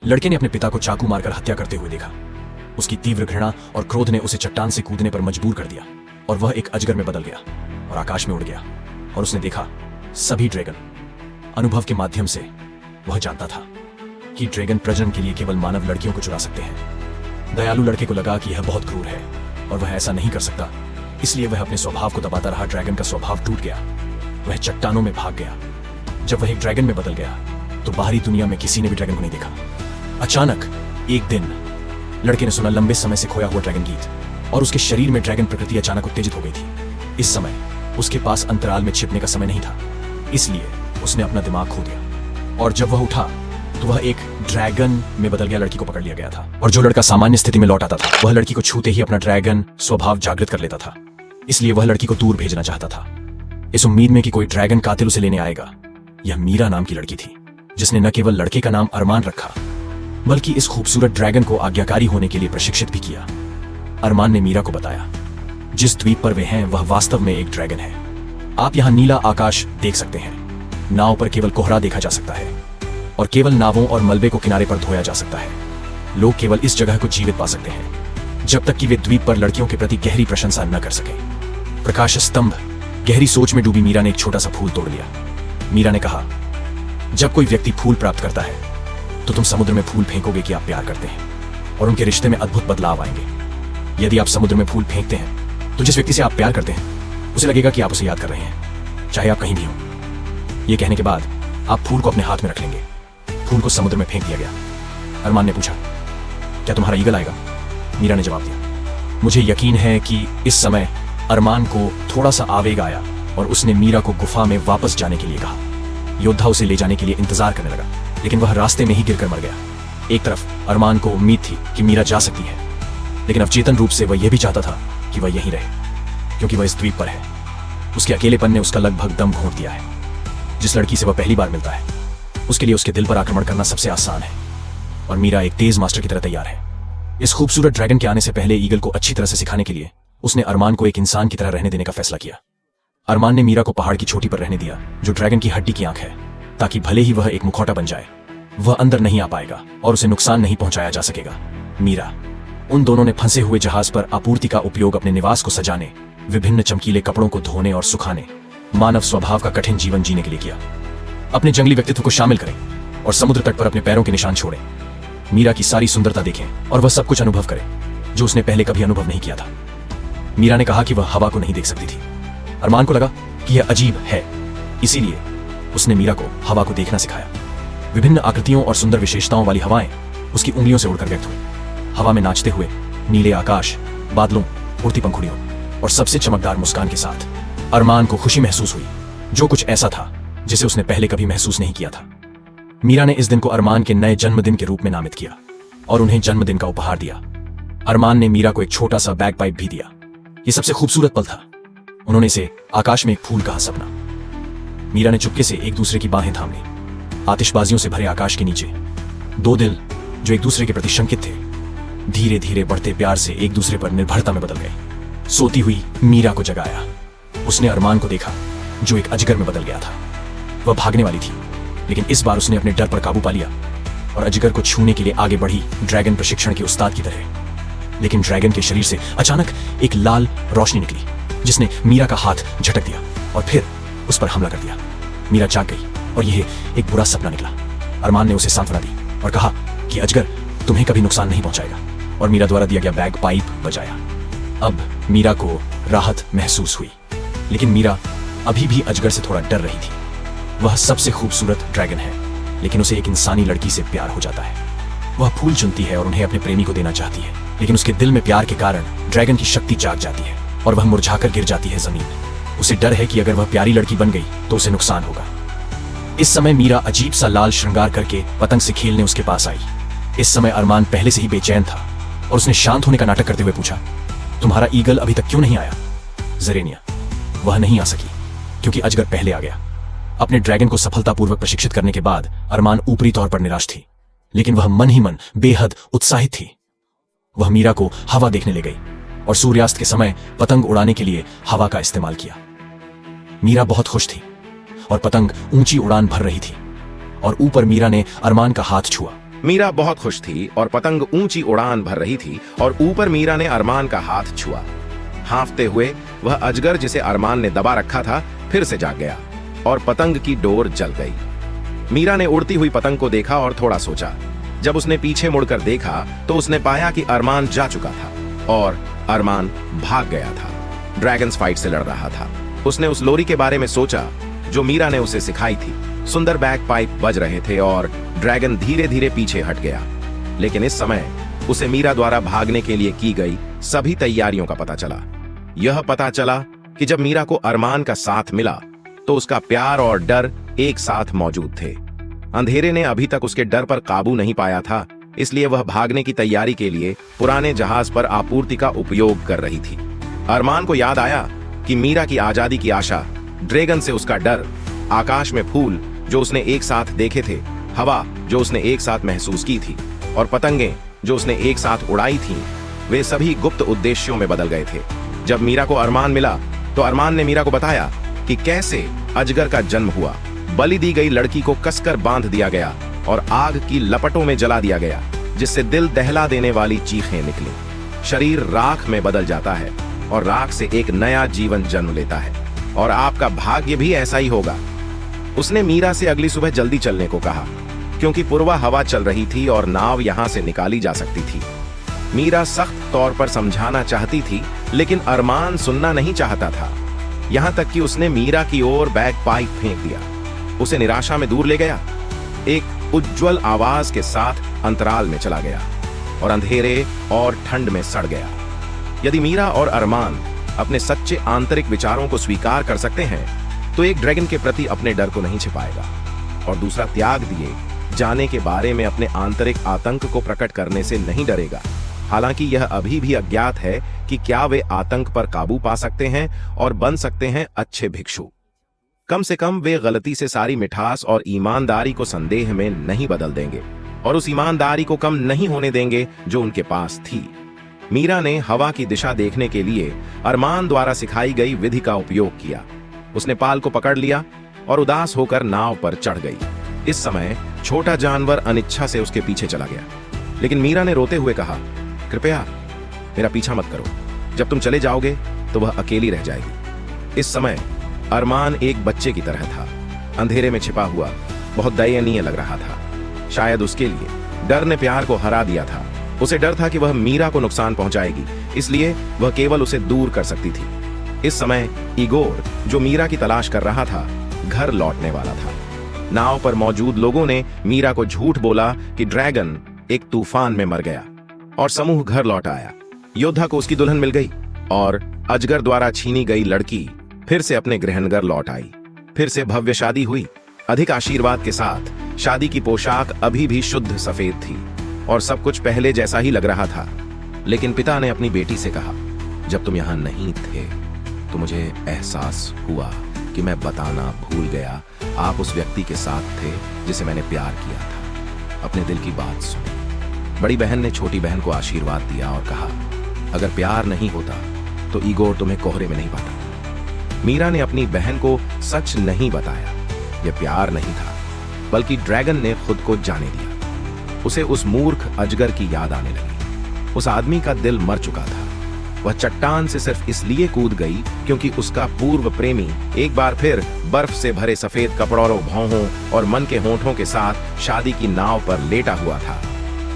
लड़के ने अपने पिता को चाकू मारकर हत्या करते हुए देखा। उसकी तीव्र घृणा और क्रोध ने उसे चट्टान से कूदने पर मजबूर कर दिया और वह एक अजगर में बदल गया और आकाश में उड़ गया। और उसने देखा सभी ड्रैगन। अनुभव के माध्यम से वह जानता था कि ड्रैगन प्रजनन के लिए केवल मानव लड़कियों को चुरा सकते हैं। दयालु लड़के को लगा कि यह बहुत क्रूर है और वह ऐसा नहीं कर सकता, इसलिए वह अपने स्वभाव को दबाता रहा। ड्रैगन का स्वभाव टूट गया, वह चट्टानों में भाग गया। जब वह एक ड्रैगन में बदल गया तो बाहरी दुनिया में किसी ने भी ड्रैगन को नहीं देखा। अचानक एक दिन लड़के ने सुना लंबे समय से खोया हुआ ड्रैगन गीत और उसके शरीर में ड्रैगन प्रकृति अचानक उत्तेजित हो गई थी। इस समय उसके पास अंतराल में छिपने का समय नहीं था, इसलिए उसने अपना दिमाग खो दिया और जब वह उठा तो वह एक ड्रैगन में बदल गया। लड़की को पकड़ लिया गया था और जो लड़का सामान्य स्थिति में लौट आता था वह लड़की को छूते ही अपना ड्रैगन स्वभाव जागृत कर लेता था, इसलिए वह लड़की को दूर भेजना चाहता था, इस उम्मीद में कि कोई ड्रैगन कातिल उसे लेने आएगा। यह मीरा नाम की लड़की थी जिसने न केवल लड़के का नाम अरमान रखा बल्कि इस खूबसूरत ड्रैगन को आज्ञाकारी होने के लिए प्रशिक्षित भी किया। अरमान ने मीरा को बताया जिस द्वीप पर वे हैं वह वास्तव में एक ड्रैगन है। आप यहाँ नीला आकाश देख सकते हैं, नाव पर केवल कोहरा देखा जा सकता है और केवल नावों और मलबे को किनारे पर धोया जा सकता है। लोग केवल इस जगह को जीवित पा सकते हैं जब तक कि वे द्वीप पर लड़कियों के प्रति गहरी प्रशंसा न कर सके। प्रकाश स्तंभ। गहरी सोच में डूबी मीरा ने एक छोटा सा फूल तोड़ लिया। मीरा ने कहा, जब कोई व्यक्ति फूल प्राप्त करता है तो तुम समुद्र में फूल फेंकोगे कि आप प्यार करते हैं और उनके रिश्ते में अद्भुत बदलाव आएंगे। यदि आप समुद्र में फूल फेंकते हैं तो जिस व्यक्ति से आप प्यार करते हैं उसे लगेगा कि आप उसे याद कर रहे हैं, चाहे आप कहीं भी हो। यह कहने के बाद आप फूल को अपने हाथ में रख लेंगे। फूल को समुद्र में फेंक दिया गया। अरमान ने पूछा, क्या तुम्हारा ईगल आएगा? मीरा ने जवाब दिया, मुझे यकीन है कि इस समय अरमान को थोड़ा सा आवेग आया और उसने मीरा को गुफा में वापस जाने के लिए कहा। योद्धा उसे ले जाने के लिए इंतजार करने लगा, लेकिन वह रास्ते में ही गिरकर मर गया। एक तरफ अरमान को उम्मीद थी कि मीरा जा सकती है, लेकिन अवचेतन रूप से वह यह भी चाहता था कि वह यहीं रहे, क्योंकि वह इस द्वीप पर है। उसके अकेलेपन ने उसका लगभग दम घोंट दिया है। जिस लड़की से वह पहली बार मिलता है उसके लिए उसके दिल पर आक्रमण करना सबसे आसान है और मीरा एक तेज मास्टर की तरह तैयार है। इस खूबसूरत ड्रैगन के आने से पहले ईगल को अच्छी तरह से सिखाने के लिए उसने अरमान को एक इंसान की तरह रहने देने का फैसला किया। अरमान ने मीरा को पहाड़ की चोटी पर रहने दिया जो ड्रैगन की हड्डी की आंख है, ताकि भले ही वह एक मुखौटा बन जाए वह अंदर नहीं आ पाएगा और उसे नुकसान नहीं पहुंचाया जा सकेगा। मीरा उन दोनों ने फंसे हुए जहाज पर आपूर्ति का उपयोग अपने निवास को सजाने, विभिन्न चमकीले कपड़ों को धोने और सुखाने, मानव स्वभाव का कठिन जीवन जीने के लिए किया। अपने जंगली व्यक्तित्व को शामिल करें और समुद्र तट पर अपने पैरों के निशान छोड़ें। मीरा की सारी सुंदरता देखें और वह सब कुछ अनुभव करें जो उसने पहले कभी अनुभव नहीं किया था। मीरा ने कहा कि वह हवा को नहीं देख सकती थी। अरमान को लगा कि यह अजीब है, इसीलिए उसने मीरा को हवा को देखना सिखाया। विभिन्न आकृतियों और सुंदर विशेषताओं वाली हवाएं उसकी उंगलियों से उड़कर व्यक्त हुई। हवा में नाचते हुए नीले आकाश, बादलों, उड़ती पंखुड़ियों और सबसे चमकदार मुस्कान के साथ अरमान को खुशी महसूस हुई, जो कुछ ऐसा था जिसे उसने पहले कभी महसूस नहीं किया था। मीरा ने इस दिन को अरमान के नए जन्मदिन के रूप में नामित किया और उन्हें जन्मदिन का उपहार दिया। अरमान ने मीरा को एक छोटा सा बैगपाइप भी दिया। यह सबसे खूबसूरत पल था। उन्होंने इसे आकाश में एक फूल कहा सपना। मीरा ने चुपके से एक दूसरे की बाहें थाम ली। आतिशबाजियों से भरे आकाश के नीचे दो दिल जो एक दूसरे के प्रति शंकित थे धीरे धीरे बढ़ते प्यार से एक दूसरे पर निर्भरता में बदल गए। सोती हुई मीरा को जगाया। उसने अरमान को देखा जो एक अजगर में बदल गया था। वह भागने वाली थी, लेकिन इस बार उसने अपने डर पर काबू पा लिया और अजगर को छूने के लिए आगे बढ़ी ड्रैगन प्रशिक्षण के उस्ताद की तरह। लेकिन ड्रैगन के शरीर से अचानक एक लाल रोशनी निकली जिसने मीरा का हाथ झटक दिया और फिर उस पर हमला कर दिया। मीरा जाग गई और यह एक बुरा सपना निकला। अरमान ने उसे सांत्वना दी और कहा कि अजगर तुम्हें कभी नुकसान नहीं पहुंचाएगा और मीरा द्वारा दिया गया बैग पाइप बजाया। अब मीरा को राहत महसूस हुई, लेकिन मीरा अभी भी अजगर से थोड़ा डर रही थी। वह सबसे खूबसूरत ड्रैगन है, लेकिन उसे एक इंसानी लड़की से प्यार हो जाता है। वह फूल चुनती है और उन्हें अपने प्रेमी को देना चाहती है, लेकिन उसके दिल में प्यार के कारण ड्रैगन की शक्ति जाग जाती है और वह मुरझाकर गिर जाती है जमीन। उसे डर है कि अगर वह प्यारी लड़की बन गई तो उसे नुकसान होगा। इस समय मीरा अजीब सा लाल श्रृंगार करके पतंग से खेलने उसके पास आई। इस समय अरमान पहले से ही बेचैन था और उसने शांत होने का नाटक करते हुए पूछा, तुम्हारा ईगल अभी तक क्यों नहीं आया? ज़रेनिया, वह नहीं आ सकी क्योंकि अजगर पहले आ गया। अपने ड्रैगन को सफलतापूर्वक प्रशिक्षित करने के बाद अरमान ऊपरी तौर पर निराश थी, लेकिन वह मन ही मन बेहद उत्साहित थी। वह मीरा को हवा देखने ले गई और सूर्यास्त के समय पतंग उड़ाने के लिए हवा का इस्तेमाल किया। मीरा बहुत खुश थी और पतंग ऊंची उड़ान भर रही थी और ऊपर मीरा ने अरमान का हाथ छुआ। मीरा बहुत खुश थी और पतंग ऊंची उड़ान भर रही थी और ऊपर मीरा ने अरमान का हाथ छुआ। हांफते हुए वह अजगर जिसे अरमान ने दबा रखा था फिर से जाग गया और पतंग की डोर जल गई। मीरा ने उड़ती हुई पतंग को देखा और थोड़ा सोचा। जब उसने पीछे मुड़कर देखा तो उसने पाया कि अरमान जा चुका था और अरमान भाग गया था। ड्रैगन्स फाइट से लड़ रहा था। उसने उस लोरी के बारे में सोचा जो मीरा ने उसे सिखाई थी। सुंदर बैक पाइप बज रहे थे और ड्रैगन धीरे धीरे पीछे हट गया। लेकिन इस समय उसे मीरा द्वारा भागने के लिए की गई सभी तैयारियों का पता चला। यह पता चला कि जब मीरा को अरमान का साथ मिला तो उसका प्यार और डर एक साथ मौजूद थे। अंधेरे ने अभी तक उसके डर पर काबू नहीं पाया था, इसलिए वह भागने की तैयारी के लिए पुराने जहाज पर आपूर्ति का उपयोग कर रही थी। अरमान को याद आया कि मीरा की आजादी की आशा, ड्रैगन से उसका डर, आकाश में फूल जो उसने एक साथ देखे थे, हवा जो उसने एक साथ महसूस की थी और पतंगें जो उसने एक साथ उड़ाई थीं, वे सभी गुप्त उद्देश्यों में बदल गए थे। जब मीरा को अरमान मिला तो अरमान ने मीरा को बताया कि कैसे अजगर का जन्म हुआ। बलि दी गई लड़की को कसकर बांध दिया गया और आग की लपटों में जला दिया गया, जिससे दिल दहला देने वाली चीखें निकली। शरीर राख में बदल जाता है और राख से एक नया जीवन जन्म लेता है और आपका भाग्य भी ऐसा ही होगा। उसने मीरा से अगली सुबह जल्दी चलने को कहा क्योंकि पूर्वा हवा चल रही थी और नाव यहां से निकाली जा सकती थी। मीरा सख्त तौर पर समझाना चाहती थी लेकिन अरमान सुनना नहीं चाहता था। यहां तक कि उसने मीरा की ओर बैग पाइप फेंक दिया, उसे निराशा में दूर ले गया। एक उज्जवल आवाज के साथ अंतराल में चला गया और अंधेरे और ठंड में सड़ गया। यदि मीरा और अरमान अपने सच्चे आंतरिक विचारों को स्वीकार कर सकते हैं तो एक ड्रैगन के प्रति अपने डर को नहीं छिपाएगा और दूसरा त्याग दिए जाने के बारे में अपने आंतरिक आतंक को प्रकट करने से नहीं डरेगा। हालांकि यह अभी भी अज्ञात है कि क्या वे आतंक पर काबू पा सकते हैं और बन सकते हैं अच्छे भिक्षु। कम से कम वे गलती से सारी मिठास और ईमानदारी को संदेह में नहीं बदल देंगे और उस ईमानदारी को कम नहीं होने देंगे जो उनके पास थी। मीरा ने हवा की दिशा देखने के लिए अरमान द्वारा सिखाई गई विधि का उपयोग किया। उसने पाल को पकड़ लिया और उदास होकर नाव पर चढ़ गई। इस समय छोटा जानवर अनिच्छा से उसके पीछे चला गया, लेकिन मीरा ने रोते हुए कहा, कृपया मेरा पीछा मत करो। जब तुम चले जाओगे तो वह अकेली रह जाएगी। इस समय अरमान एक बच्चे की तरह था, अंधेरे में छिपा हुआ, बहुत दयनीय लग रहा था। शायद उसके लिए डर ने प्यार को हरा दिया था। उसे डर था कि वह मीरा को नुकसान पहुंचाएगी, इसलिए वह केवल उसे दूर कर सकती थी। इस समय इगोर, जो मीरा की तलाश कर रहा था, घर लौटने वाला था। नाव पर मौजूद लोगों ने मीरा को झूठ बोला कि ड्रैगन एक तूफान में मर गया और समूह घर लौट आया। योद्धा को उसकी दुल्हन मिल गई और अजगर द्वारा छीनी गई लड़की फिर से अपने गृहनगर लौट आई। फिर से भव्य शादी हुई। अधिक आशीर्वाद के साथ शादी की पोशाक अभी भी शुद्ध सफेद थी और सब कुछ पहले जैसा ही लग रहा था। लेकिन पिता ने अपनी बेटी से कहा, जब तुम यहां नहीं थे तो मुझे एहसास हुआ कि मैं बताना भूल गया आप उस व्यक्ति के साथ थे जिसे मैंने प्यार किया था। अपने दिल की बात सुनी। बड़ी बहन ने छोटी बहन को आशीर्वाद दिया और कहा, अगर प्यार नहीं होता तो इगोर तुम्हें कोहरे में नहीं पाता। मीरा ने अपनी बहन को सच नहीं बताया। यह प्यार नहीं था, बल्कि ड्रैगन ने खुद को जाने दिया। उसे उस मूर्ख अजगर की याद आने लगी। उस आदमी का दिल मर चुका था। वह चट्टान से सिर्फ इसलिए कूद गई क्योंकि उसका पूर्व प्रेमी एक बार फिर बर्फ से भरे सफेद कपड़ों, भौहों और मन के होंठों के साथ शादी की नाव पर लेटा हुआ था।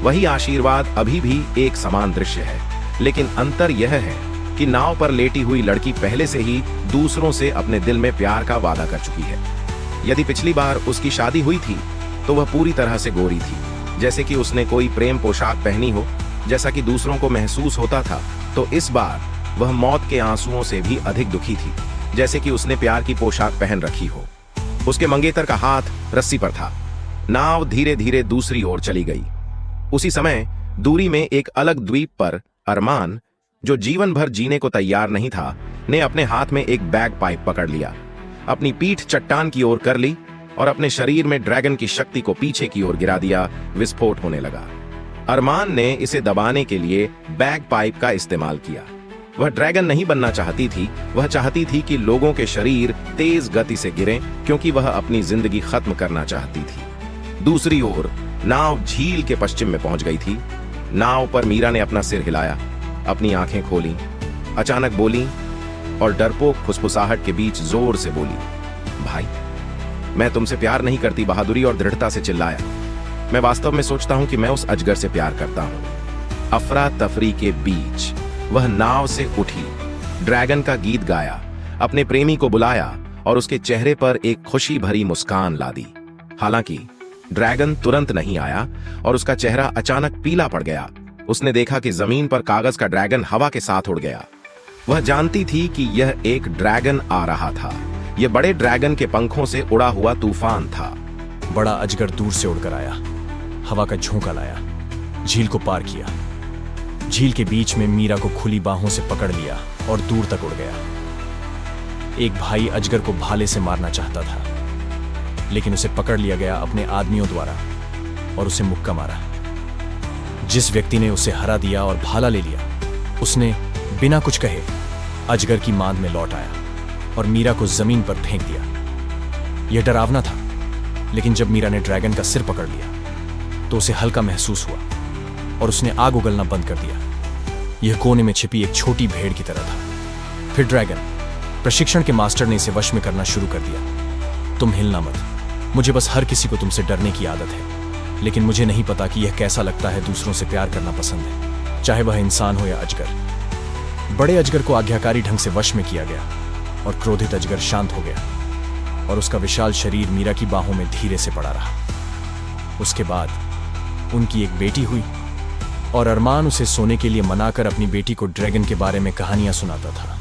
वही आशीर्वाद अभी भी एक समान दृश्य है, लेकिन अंतर यह है कि नाव पर लेटी हुई लड़की पहले से ही दूसरों से अपने दिल में प्यार का वादा कर चुकी है। यदि पिछली बार उसकी शादी हुई थी तो वह पूरी तरह से गोरी थी, जैसे कि उसने कोई प्रेम पोशाक पहनी हो, जैसा कि दूसरों को महसूस होता था। तो इस बार वह मौत के आंसुओं से भी अधिक दुखी थी, जैसे कि उसने प्यार की पोशाक पहन रखी हो। उसके मंगेतर का हाथ रस्सी पर था। नाव धीरे धीरे दूसरी ओर चली गई। उसी समय दूरी में एक अलग द्वीप पर अरमान, जो जीवन भर जीने को तैयार नहीं था, ने अपने हाथ में एक बैग पाइप पकड़ लिया, अपनी पीठ चट्टान की ओर कर ली और अपने शरीर में ड्रैगन की शक्ति को पीछे की ओर गिरा दिया। विस्फोट होने लगा। अरमान ने इसे दबाने के लिए बैग पाइप का इस्तेमाल किया। वह ड्रैगन नहीं बनना चाहती थी, वह चाहती थी कि लोगों के शरीर तेज गति से गिरें, क्योंकि वह अपनी जिंदगी खत्म करना चाहती थी। दूसरी ओर नाव झील के पश्चिम में पहुंच गई थी। नाव पर मीरा ने अपना सिर हिलाया, अपनी आंखें खोली, अचानक बोली और डरपोक फुसफुसाहट के बीच जोर से बोली, भाई मैं तुमसे प्यार नहीं करती। बहादुरी और दृढ़ता से चिल्लाया, मैं वास्तव में सोचता हूं कि मैं उस अजगर से प्यार करता हूं। अफरा तफरी के बीच वह नाव से उठी, ड्रैगन का गीत गाया, अपने प्रेमी को बुलाया और उसके चेहरे पर एक खुशी भरी मुस्कान ला दी। हालांकि ड्रैगन तुरंत नहीं आया और उसका चेहरा अचानक पीला पड़ गया। उसने देखा कि जमीन पर कागज का ड्रैगन हवा के साथ उड़ गया। वह जानती थी कि यह एक ड्रैगन आ रहा था। यह बड़े ड्रैगन के पंखों से उड़ा हुआ तूफान था। बड़ा अजगर दूर से उड़कर आया, हवा का झोंका लाया, झील को पार किया। झील के बीच में मीरा को खुली बाहों से पकड़ लिया और दूर तक उड़ गया। एक भाई अजगर को भाले से मारना चाहता था, लेकिन उसे पकड़ लिया गया अपने आदमियों द्वारा और उसे मुक्का मारा। जिस व्यक्ति ने उसे हरा दिया और भाला ले लिया, उसने बिना कुछ कहे अजगर की मांद में लौट आया और मीरा को जमीन पर फेंक दिया। यह डरावना था, लेकिन जब मीरा ने ड्रैगन का सिर पकड़ लिया तो उसे हल्का महसूस हुआ और उसने आग उगलना बंद कर दिया। यह कोने में छिपी एक छोटी भेड़ की तरह था। फिर ड्रैगन प्रशिक्षण के मास्टर ने इसे वश में करना शुरू कर दिया। तुम हिलना मत, मुझे बस हर किसी को तुमसे डरने की आदत है, लेकिन मुझे नहीं पता कि यह कैसा लगता है दूसरों से प्यार करना पसंद है, चाहे वह इंसान हो या अजगर। बड़े अजगर को आज्ञाकारी ढंग से वश में किया गया और क्रोधित अजगर शांत हो गया और उसका विशाल शरीर मीरा की बाहों में धीरे से पड़ा रहा। उसके बाद उनकी एक बेटी हुई और अरमान उसे सोने के लिए मनाकर अपनी बेटी को ड्रैगन के बारे में कहानियां सुनाता था।